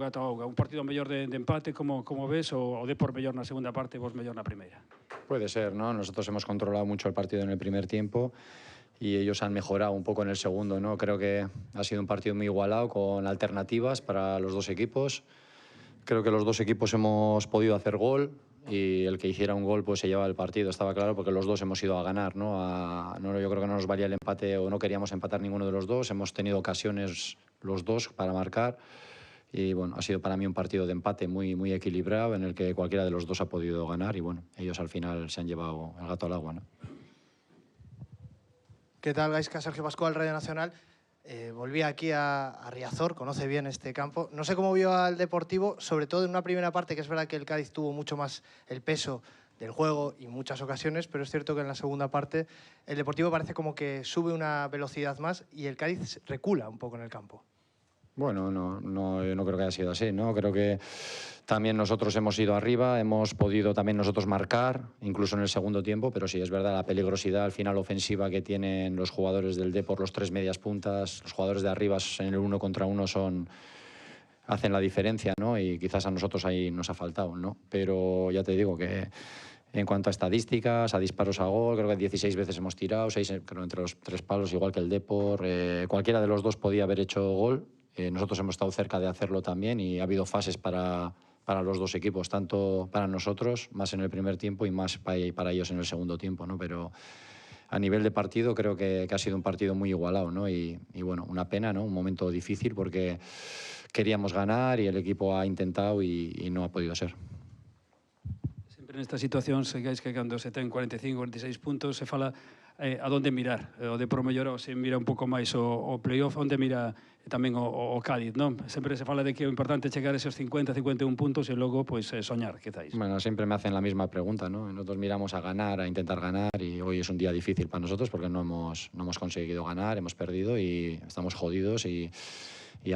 Gato Auga, un partido mellor de empate, como ves, o Depor mellor na segunda parte e vos mellor na primeira? Puede ser, ¿no? Nosotros hemos controlado mucho el partido en el primer tiempo y ellos han mejorado un poco en el segundo, ¿no? Creo que ha sido un partido muy igualado, con alternativas para los dos equipos. Creo que los dos equipos hemos podido hacer gol y el que hiciera un gol pues se lleva el partido, estaba claro, porque los dos hemos ido a ganar, ¿no? Yo creo que no nos valía el empate o no queríamos empatar ninguno de los dos, hemos tenido ocasiones los dos para marcar y bueno, ha sido para mí un partido de empate muy equilibrado en el que cualquiera de los dos ha podido ganar y bueno, ellos al final se han llevado el gato al agua, ¿no? ¿Qué tal, Gaisca? Sergio Pascual, Radio Nacional. Volví aquí a Riazor, conoce bien este campo. No sé cómo vio al Deportivo, sobre todo en una primera parte, que es verdad que el Cádiz tuvo mucho más el peso del juego y muchas ocasiones, pero es cierto que en la segunda parte el Deportivo parece como que sube una velocidad más y el Cádiz recula un poco en el campo. Bueno, yo no creo que haya sido así, ¿no? Creo que también nosotros hemos ido arriba, hemos podido también nosotros marcar, incluso en el segundo tiempo, pero sí, es verdad, la peligrosidad al final ofensiva que tienen los jugadores del Depor, los tres medias puntas, los jugadores de arriba en el 1 contra 1 hacen la diferencia, ¿no? Y quizás a nosotros ahí nos ha faltado, ¿no? Pero ya te digo que en cuanto a estadísticas, a disparos a gol, creo que 16 veces hemos tirado, 6 creo, entre los tres palos, igual que el Depor. Cualquiera de los dos podía haber hecho gol. Nosotros hemos estado cerca de hacerlo también y ha habido fases para los dos equipos, tanto para nosotros, más en el primer tiempo y más para ellos en el segundo tiempo, ¿no? Pero a nivel de partido creo que ha sido un partido muy igualado, ¿no? Y bueno, una pena, ¿no? Un momento difícil porque queríamos ganar y el equipo ha intentado y no ha podido ser. Sempre nesta situación, segais que cando se ten 45, 46 puntos, se fala a donde mirar. O Depor mellor se mira un pouco máis o playoff, onde mira tamén o Cádiz, non? Sempre se fala de que o importante é chegar a esos 50, 51 puntos e logo pues, soñar, quizáis. Bueno, siempre me hacen la misma pregunta, ¿no? Nosotros miramos a ganar, a intentar ganar y hoy es un día difícil para nosotros porque no hemos conseguido ganar, hemos perdido y estamos jodidos y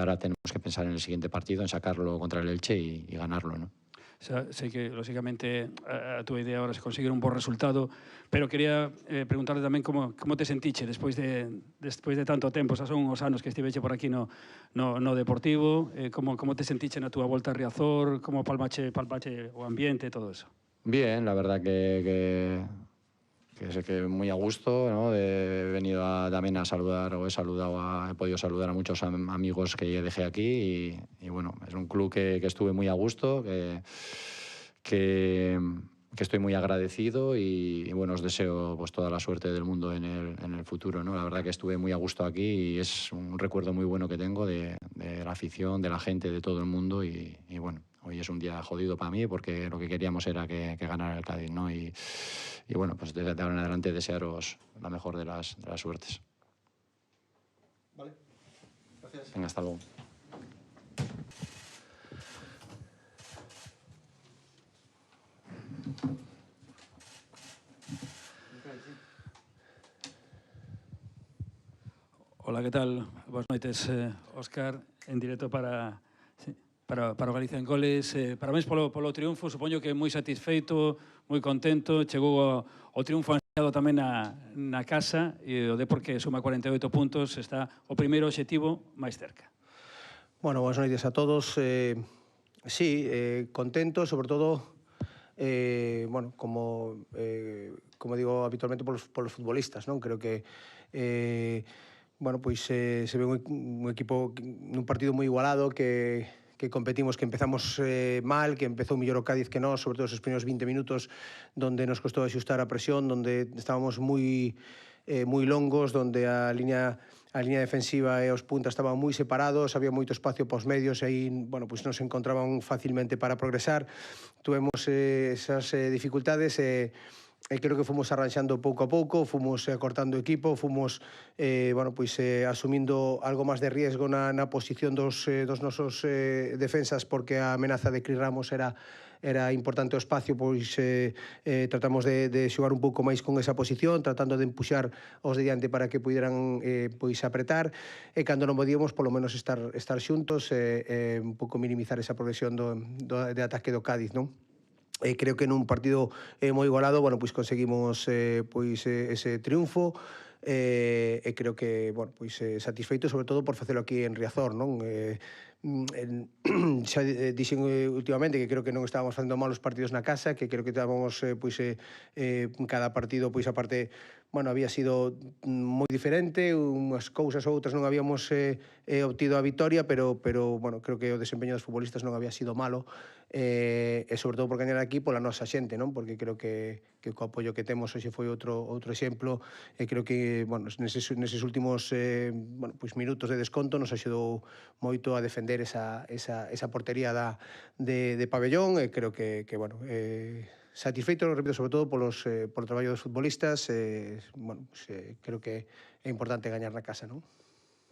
ahora tenemos que pensar en el siguiente partido, en sacarlo contra el Elche y ganarlo, ¿no? Sei que, lógicamente, a túa idea ahora es conseguir un bo resultado, pero quería preguntarle tamén como te sentiche despois de tanto tempo, xa son uns anos que estiveche por aquí no Deportivo, como te sentiche na túa volta a Riazor, como palpache o ambiente, todo eso? Bien, la verdad que sé que muy a gusto, ¿no? He venido también a saludar, o he podido saludar a muchos amigos que dejé aquí y bueno, es un club que estuve muy a gusto, que estoy muy agradecido y bueno, os deseo pues toda la suerte del mundo en el futuro, ¿no? La verdad que estuve muy a gusto aquí y es un recuerdo muy bueno que tengo de la afición, de la gente, de todo el mundo y bueno, hoy es un día jodido para mí porque lo que queríamos era que ganara el Cádiz, ¿no? Y bueno, pues desde ahora en adelante desearos la mejor de las suertes. Vale, gracias. Venga, hasta luego. Hola, que tal? Boas noites, Óscar, en directo para o Galicia en Goles. Parabéns polo triunfo, supoño que moi satisfeito, moi contento. Chegou o triunfo ansiado tamén na casa e o Depor que suma 48 puntos está o primeiro obxectivo máis cerca. Bueno, boas noites a todos. Sí, contento, sobre todo, bueno, como digo habitualmente polos futbolistas, non? Creo que bueno, pois se ve un equipo nun partido moi igualado que competimos, que empezamos mal, que empezou mellor o Cádiz que nós, sobre todo esos primeiros 20 minutos donde nos costou axustar a presión, donde estábamos moi longos, donde a línea defensiva e os puntas estaban moi separados, había moito espacio para os medios e aí, bueno, pois nos encontraban facilmente para progresar. Tuvemos esas dificultades e creo que fomos arranxando pouco a pouco, fomos acortando o equipo, fomos bueno, pois, asumindo algo máis de riesgo na posición dos nosos defensas porque a amenaza de Cris Ramos era importante o espacio, pois tratamos de xogar un pouco máis con esa posición, tratando de empuxar os de diante para que puderan pois apretar e cando non podíamos polo menos estar xuntos e un pouco minimizar esa progresión de ataque do Cádiz, non? Creo que nun partido moi igualado, bueno, pois conseguimos pois ese triunfo e creo que, bueno, pois satisfeito sobre todo por facelo aquí en Riazor, non? xa dixen últimamente que creo que non estábamos facendo mal os partidos na casa, que creo que estábamos cada partido, pois a parte, bueno, había sido moi diferente, unhas cousas ou outras non habíamos obtido a vitoria, pero bueno, creo que o desempeño dos futbolistas non había sido malo, e sobre todo por gañar aquí pola nosa xente, non? Porque creo que co apoio que temos hoxe foi outro exemplo, e creo que, bueno, neses últimos pois minutos de desconto nos axudou moito a defender esa portería de Pabellón, e creo que bueno, satisfeito, repito, sobre todo polo traballo dos futbolistas, bueno, pues, creo que é importante gañar na casa, non?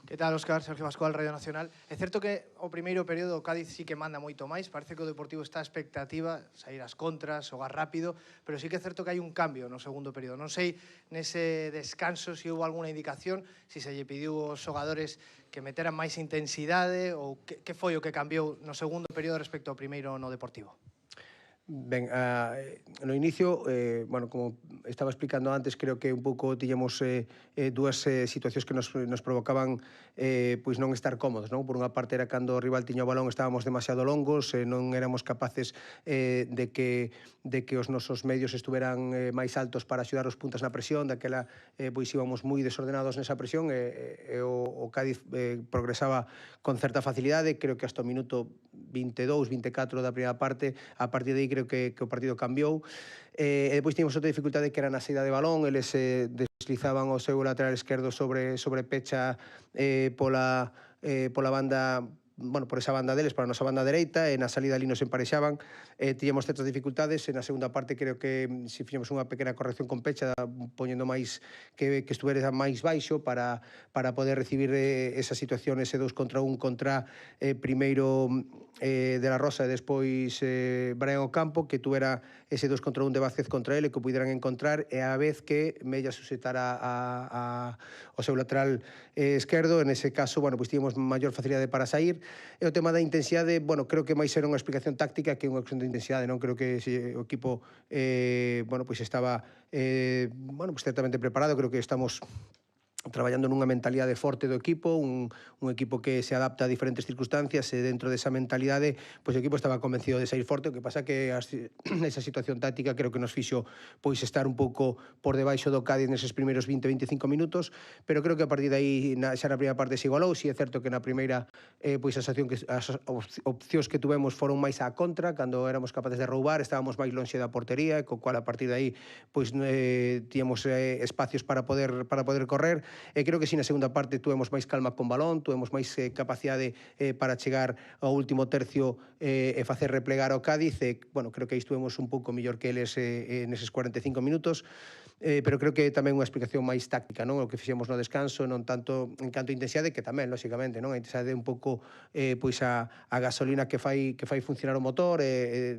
Que tal, Óscar? Sergio Pascual, Radio Nacional. É certo que o primeiro período o Cádiz sí que manda moito máis, parece que o Deportivo está a expectativa, sair as contras, xogar rápido, pero sí que é certo que hai un cambio no segundo período. Non sei nese descanso se houve alguna indicación, se lle pediu aos xogadores que meteran máis intensidade ou que foi o que cambiou no segundo período respecto ao primeiro no Deportivo. Ben, no inicio, bueno, como estaba explicando antes, creo que un pouco tiñamos dúas situacións que nos provocaban pois non estar cómodos, non? Por unha parte era cando o rival tiña o balón, estábamos demasiado longos, non éramos capaces de que os nosos medios estuveran máis altos para axudar os puntas na presión, daquela pois íbamos moi desordenados nesa presión, e o Cádiz progresaba con certa facilidade, creo que hasta o minuto 22, 24 da primeira parte, a partir de aí creo que o partido cambiou, e depois tínhamos outra dificultade que era na saída de balón, eles deslizaban o seu lateral esquerdo sobre Pecha pola banda, bueno, por esa banda deles, para a nosa banda dereita, e na salida ali nos emparexaban, tiñamos certas dificultades, e na segunda parte creo que se fixemos unha pequena corrección con Pecha, poñendo máis que estuvera máis baixo para poder recibir esa situación, ese 2 contra 1 contra primeiro de la Rosa e despois Brian Ocampo, que tuvera ese 2 contra 1 de Vázquez contra ele, que o pudieran encontrar, e a vez que Mella susetara o seu lateral esquerdo. En ese caso, bueno, pois tíamos maior facilidade para sair. E o tema da intensidade, bueno, creo que máis era unha explicación táctica que unha cuestión de intensidade, non? Creo que o equipo, bueno, pois estaba, bueno, pois certamente preparado. Creo que estamos traballando nunha mentalidade forte do equipo, un equipo que se adapta a diferentes circunstancias, e dentro desa mentalidade, pois o equipo estaba convencido de sair forte. O que pasa que esa situación táctica creo que nos fixo pois estar un pouco por debaixo do Cádiz neses primeiros 20-25 minutos, pero creo que a partir de aí xa na primeira parte se igualou. Si é certo que na primeira pois as opcións que tuvemos foron máis á contra, cando éramos capaces de roubar, estábamos máis lonxe da portería, co cual a partir de aí pois tíamos espacios para poder correr. E creo que si na segunda parte tuvemos máis calma con balón, tuvemos máis capacidade para chegar ao último tercio e facer replegar ao Cádiz, e, bueno, creo que aí estuvemos un pouco mellor que eles neses 45 minutos, pero creo que tamén unha explicación máis táctica, non? O que fixemos no descanso, non tanto en canto a intensidade, que tamén, lóxicamente, non? A intensidade un pouco pois a gasolina que fai funcionar o motor,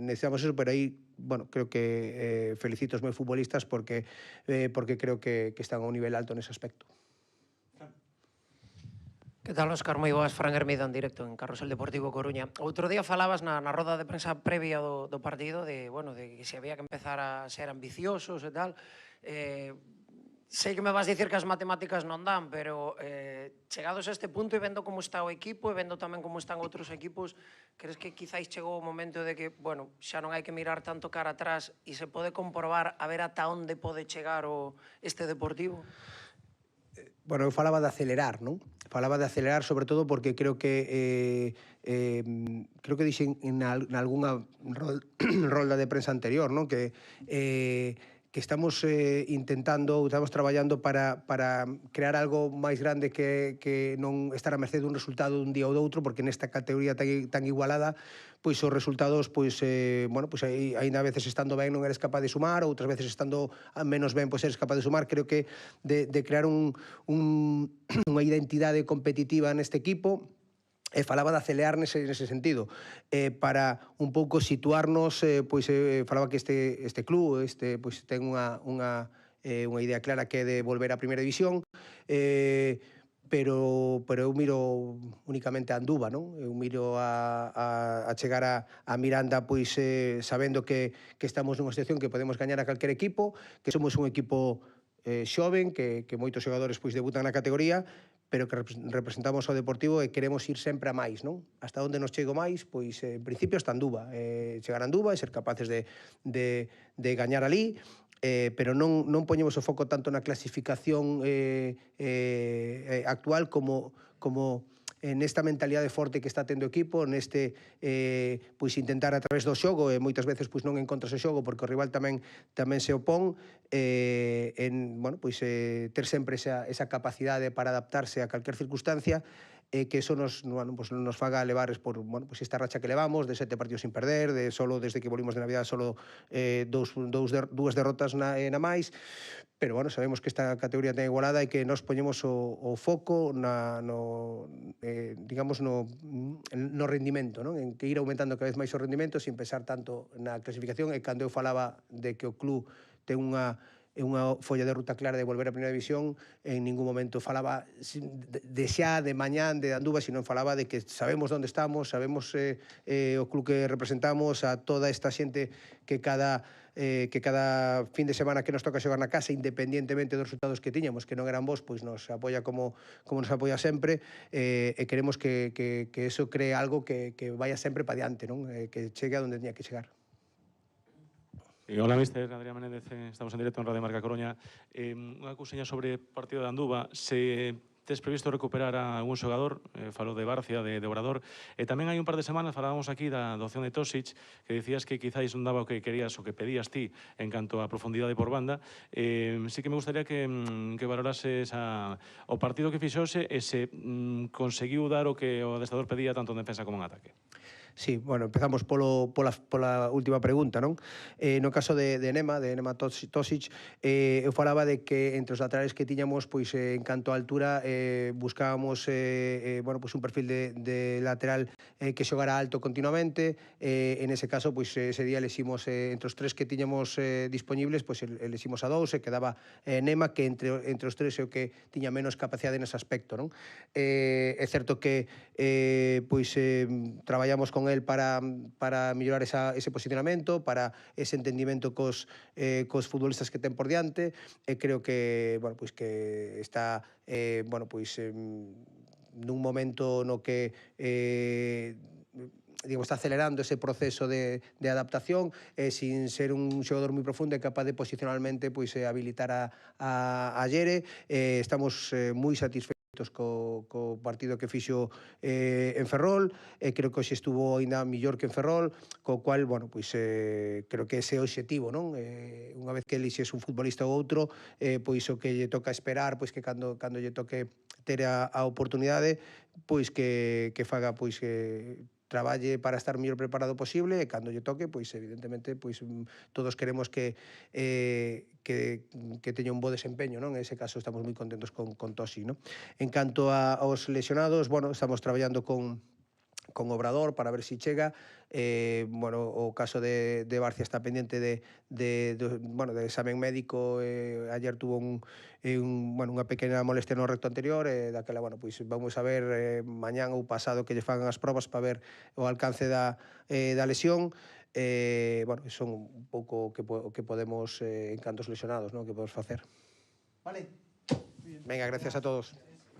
necesitamos eso, pero aí, bueno, creo que felicito os meus futbolistas porque creo que están a un nivel alto nese aspecto. Que tal, Óscar? Moi boas, Fran Hermida en directo en Carrusel Deportivo Coruña. Outro día falabas na roda de prensa previa do partido de que se había que empezar a ser ambiciosos e tal. Sei que me vas dicir que as matemáticas non dan, pero chegados a este punto e vendo como está o equipo e vendo tamén como están outros equipos, crees que quizáis chegou o momento de que, bueno, xa non hai que mirar tanto cara atrás e se pode comprobar a ver ata onde pode chegar este Deportivo? Bueno, eu falaba de acelerar, non? Falaba de acelerar sobre todo porque creo que dixen en algunha rolda de prensa anterior, non? Que estamos estamos traballando para crear algo máis grande que non estar a merced dun resultado dun día ou doutro, porque nesta categoría tan igualada, pois os resultados, pois, bueno, pois aínda a veces estando ben non eres capaz de sumar, outras veces estando menos ben, pois eres capaz de sumar. Creo que de crear unha identidade competitiva neste equipo, falaba de acelerar nese sentido, para un pouco situarnos, pois falaba que este club pois ten unha idea clara que é de volver á primeira división, pero eu miro únicamente a Anduva, non? Eu miro a chegar a Miranda pois sabendo que estamos nunha situación que podemos gañar a calquer equipo, que somos un equipo xoven, que moitos xogadores pois debutan na categoría, pero que representamos ao Deportivo e queremos ir sempre a máis, non? Hasta onde nos chego máis? Pois, en principio, hasta Anduva. Chegar a Anduva e ser capaces de gañar ali, pero non poñemos o foco tanto na clasificación actual como nesta mentalidade forte que está tendo o equipo, neste pois intentar a través do xogo, e moitas veces pois non encontras o xogo porque o rival tamén se opón, ter sempre esa capacidade para adaptarse a calquer circunstancia, que eso nos faga levar por esta racha que levamos de 7 partidos sin perder, de solo desde que volvimos de Navidad solo dúas derrotas na máis, pero sabemos que esta categoría ten igualada e que nos poñemos o foco no rendimento, non? En que ir aumentando cada vez máis o rendimento sin pensar tanto na clasificación, e cando eu falaba de que o club ten unha folla de ruta clara de volver a primeira división, en ningún momento falaba de xa, de mañán, de Anduva, sino falaba de que sabemos onde estamos, sabemos o club que representamos, a toda esta xente que cada fin de semana que nos toca xogar na casa, independientemente dos resultados que tiñamos, que non eran bons, pois nos apoia como nos apoia sempre, e queremos que eso cree algo que vaya sempre para diante, non? Que chegue a onde teña que chegar. Hola, míster. Adrián Menéndez, estamos en directo en Radio Marca Coruña. Unha cousiña sobre o partido de Anduva. Se tes previsto recuperar a algún xogador, falou de Barcia, de Obrador, e tamén hai un par de semanas falábamos aquí da opción de Tosic, que dicías que quizáis non daba o que querías o que pedías ti en canto a profundidade por banda. Sí que me gustaría que valorases o partido que fixose e se conseguiu dar o que o adestrador pedía tanto en defensa como en ataque. Sí, empezamos pola última pregunta, non? No caso de Nema Tosic, eu falaba de que entre os laterales que tiñamos, pois en canto a altura, buscábamos un perfil de lateral que xogara alto continuamente. En ese caso, pois ese día eleximos entre os tres que tiñamos disponibles, pois eleximos a dous, e quedaba Nema, que entre os tres é o que tiña menos capacidade nese aspecto, non? É certo que traballamos con el para mellorar ese posicionamento, para ese entendimento cos futbolistas que ten por diante, e creo que está nun momento no que está acelerando ese proceso de adaptación, sin ser un xogador moi profundo e capaz de posicionalmente habilitar a Yere. Estamos moi satisfeitos co partido que fixo en Ferrol, creo que hoxe estuvo ainda millor que en Ferrol, co cual, creo que ese é o obxectivo, non? Unha vez que elixes un futbolista ou outro, pois o que lle toca esperar, pois que cando lle toque ter a oportunidade, pois que faga, pois que traballe para estar o mellor preparado posible, e cando lle toque, pois evidentemente, pois todos queremos que teña un bo desempeño, non? En ese caso estamos moi contentos con Tosi, non? En canto aos lesionados, estamos traballando con Obrador para ver si chega. O caso de Barcia está pendiente de examen médico. Ayer tuvo unha pequena molestia no recto anterior, daquela, vamos a ver mañán ou pasado que lle fagan as probas para ver o alcance da lesión. Son un pouco o que podemos, en canto aos lesionados, que podemos facer. Vale. Venga, gracias a todos.